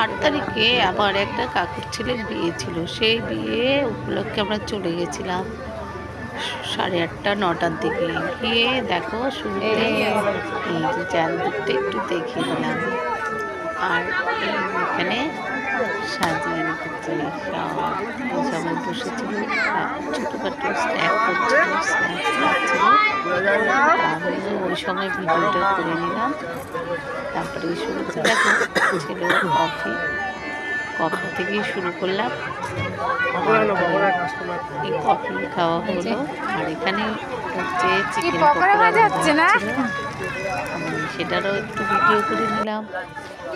8 তারিখে আমার একটা কাকুর ছেলের বিয়ে ছিল। সেই বিয়ে উপলক্ষে আমরা চলে গেছিলাম 8:30 9টার দিকে। গিয়ে দেখো শুরুতে এই যে চারদিকটা একটু দেখিয়ে দিলাম। আর এখানে সাজিয়ে রেখেছে সবাই বসেছিল, ছোটোখাটো স্ন্যাক করছিল, স্ন্যাক্স খাচ্ছিল। আমি ওই সময় ভিডিওটা করে নিলাম। তারপরে শুরুতে দেখো ছিল কফি থেকেই শুরু করলাম। এই কফি খাওয়া হলো। আর এখানে হচ্ছে চিকেন পকোড়া ভাজা হচ্ছে না, সেটারও একটু ভিডিও করে নিলাম।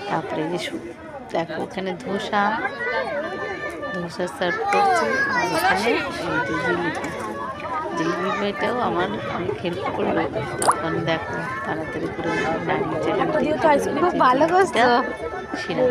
তারপরে দেখো এখানে ধোসা সার্ভ করছে। আর এখানে এই যে জিলিপিটাও আমার অনেক হেল্প করলো। তখন দেখো তাড়াতাড়ি করে দাঁড়িয়ে খুব ভালো করছো সেটা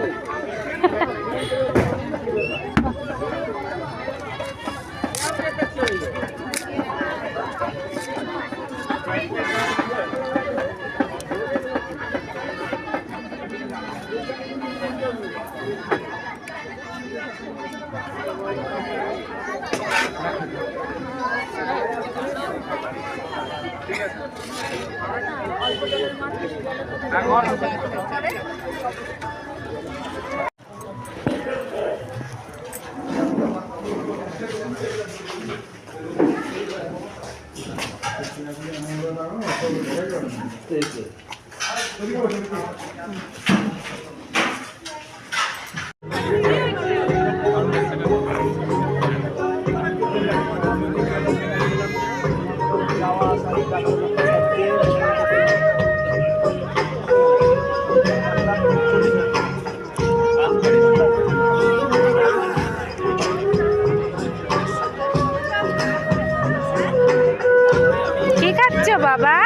বাবা,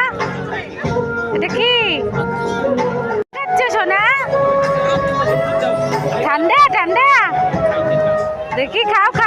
এটা কি খাচ্ছো সোনা? ঠান্ডা ঠান্ডা দেখি খাও।